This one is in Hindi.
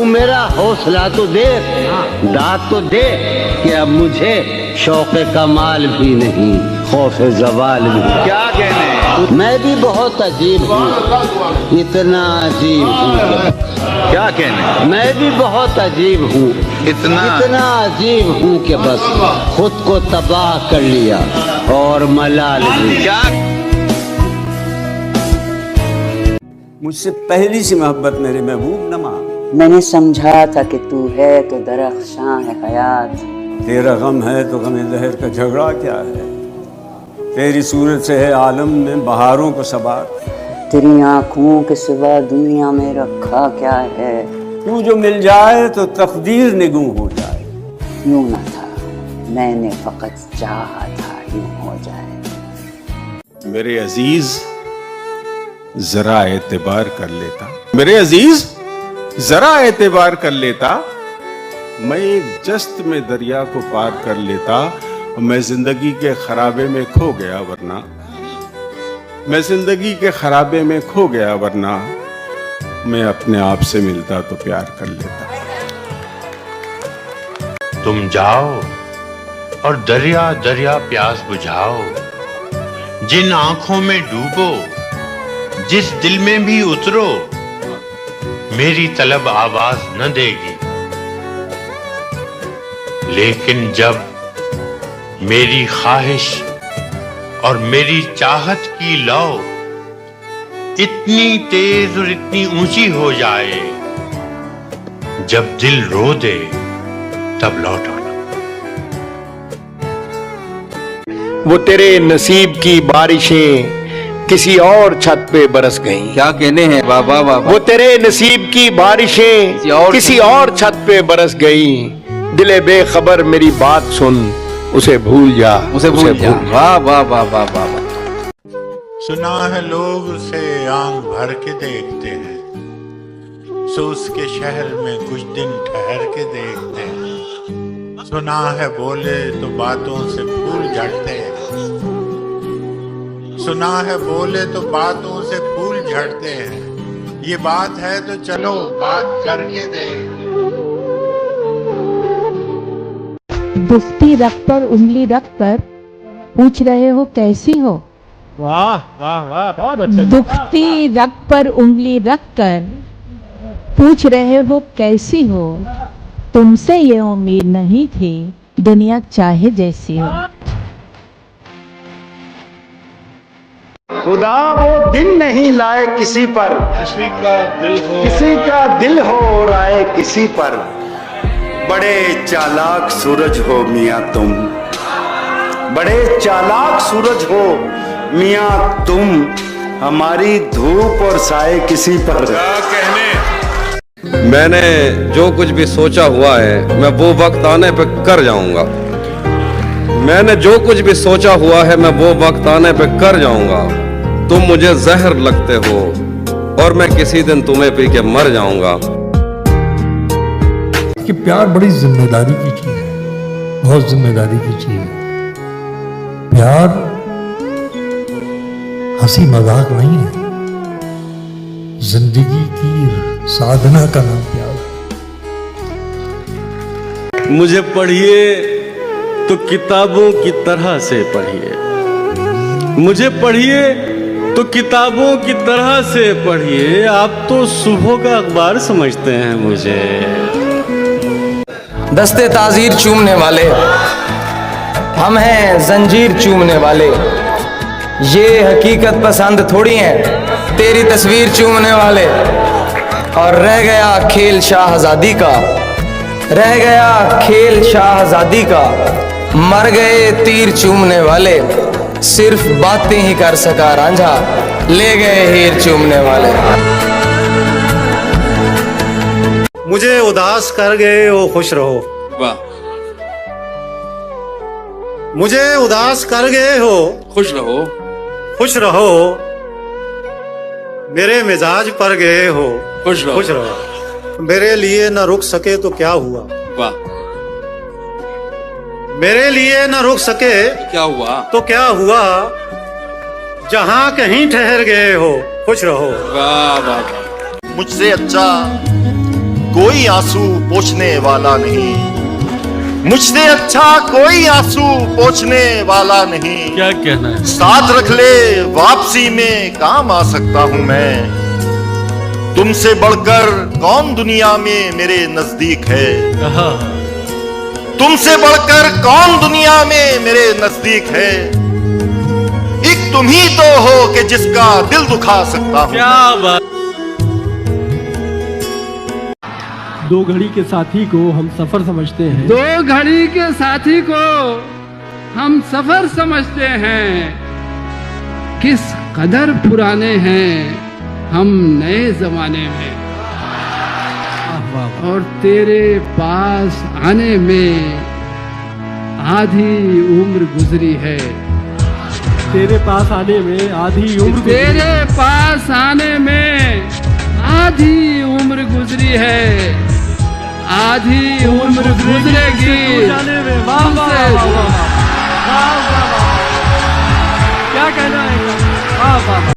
तू मेरा हौसला तो देख, दाद तो दे कि अब मुझे शौक़े कमाल भी नहीं, खौफ़े ज़वाल भी। क्या कहने, मैं भी बहुत अजीब हूँ, इतना अजीब हूँ। क्या कहने, मैं भी बहुत अजीब हूँ, इतना अजीब हूँ कि बस खुद को तबाह कर लिया और मलाल भी। क्या? मुझसे पहली सी मोहब्बत मेरे महबूब नमा। मैंने समझा था कि तू है तो दरख्शां है हयात। तेरा गम है तो गम ज़हर का झगड़ा क्या है। तेरी सूरत से है आलम में बहारों को सबात। तेरी आँखों के सिवा दुनिया में रखा क्या है। तू जो मिल जाए तो तकदीर निगूं हो जाए। यूं न था, मैंने फकत चाहा था यूं हो जाए। मेरे अजीज जरा एतबार कर लेता, मेरे अजीज जरा एतबार कर लेता। मैं एक जस्त में दरिया को पार कर लेता। मैं जिंदगी के खराबे में खो गया वरना, मैं जिंदगी के खराबे में खो गया वरना मैं अपने आप से मिलता तो प्यार कर लेता। तुम जाओ और दरिया दरिया प्यास बुझाओ, जिन आंखों में डूबो, जिस दिल में भी उतरो, मेरी तलब आवाज न देगी। लेकिन जब मेरी ख्वाहिश और मेरी चाहत की लौ इतनी तेज और इतनी ऊंची हो जाए, जब दिल रो दे तब लौट आना। वो तेरे नसीब की बारिशें किसी और छत पे बरस गईं। क्या कहने हैं बाबा बाबा। वो तेरे नसीब की बारिशें किसी और छत पे बरस गईं। दिले बेखबर मेरी बात सुन, उसे भूल जा, उसे भूल जा। वाह वाह वाह वाह वाह। सुना है लोग उसे आंख भर के देखते हैं, सो उसके शहर में कुछ दिन ठहर के देखते हैं। सुना है बोले तो बातों से फूल झड़ते हैं, सुना है बोले तो बातों से फूल झड़ते हैं। ये बात है तो चलो बात करके देख। दुखती रख पर उंगली रख कर पूछ रहे हो कैसी हो। वाह वाह वाह, बहुत अच्छा। दुखती रख पर उंगली रख कर पूछ रहे हो कैसी हो। तुमसे ये उम्मीद नहीं थी दुनिया चाहे जैसी हो। खुदा वो दिन नहीं लाए किसी पर, किसी का दिल हो राय किसी पर। बड़े चालाक सूरज हो मियाँ तुम, बड़े चालाक सूरज हो मियाँ तुम, हमारी धूप और साए किसी पर। क्या कहने, मैंने जो कुछ भी सोचा हुआ है मैं वो वक्त आने पे कर जाऊंगा। मैंने जो कुछ भी सोचा हुआ है मैं वो वक्त आने पे कर जाऊंगा। तुम मुझे जहर लगते हो और मैं किसी दिन तुम्हें पी के मर जाऊंगा। कि प्यार बड़ी जिम्मेदारी की चीज है, बहुत जिम्मेदारी की चीज है। प्यार हंसी मजाक नहीं है, जिंदगी की साधना का नाम प्यार। मुझे पढ़िए तो किताबों की तरह से पढ़िए, मुझे पढ़िए तो किताबों की तरह से पढ़िए। आप तो सुबह का अखबार समझते हैं मुझे। दस्ते ताजीर चूमने वाले हम हैं, जंजीर चूमने वाले। ये हकीकत पसंद थोड़ी है तेरी तस्वीर चूमने वाले। और रह गया खेल शाहजादी का, रह गया खेल शाहजादी का। मर गए तीर चूमने वाले, सिर्फ बातें ही कर सका रांझा, ले गए हीर चूमने वाले। मुझे उदास कर गए हो खुश रहो। वाह। मुझे उदास कर गए हो खुश रहो, खुश रहो। मेरे मिजाज पर गए हो खुश रहो, खुश रहो। मेरे लिए न रुक सके तो क्या हुआ। वाह। मेरे लिए न रुक सके क्या हुआ तो क्या हुआ। जहां कहीं ठहर गए हो खुश रहो। वाह वाह वाह। मुझसे अच्छा कोई आंसू पोंछने वाला नहीं, मुझसे अच्छा कोई आंसू पोंछने वाला नहीं। क्या कहना है? साथ रख ले वापसी में काम आ सकता हूं मैं, तुमसे बढ़कर कौन दुनिया में मेरे नजदीक है। तुमसे बढ़कर कौन दुनिया में मेरे नजदीक है, एक तुम ही तो हो कि जिसका दिल दुखा सकता हूं। क्या बात। दो घड़ी के साथी को हम सफर समझते हैं, दो घड़ी के साथी को हम सफर समझते हैं, किस कदर पुराने हैं हम नए जमाने में। और तेरे पास आने में आधी उम्र गुजरी है, तेरे पास आने में आधी उम्र, तेरे पास आने में आधी उम्र गुजरी है, आधी उम्र गुजरेगी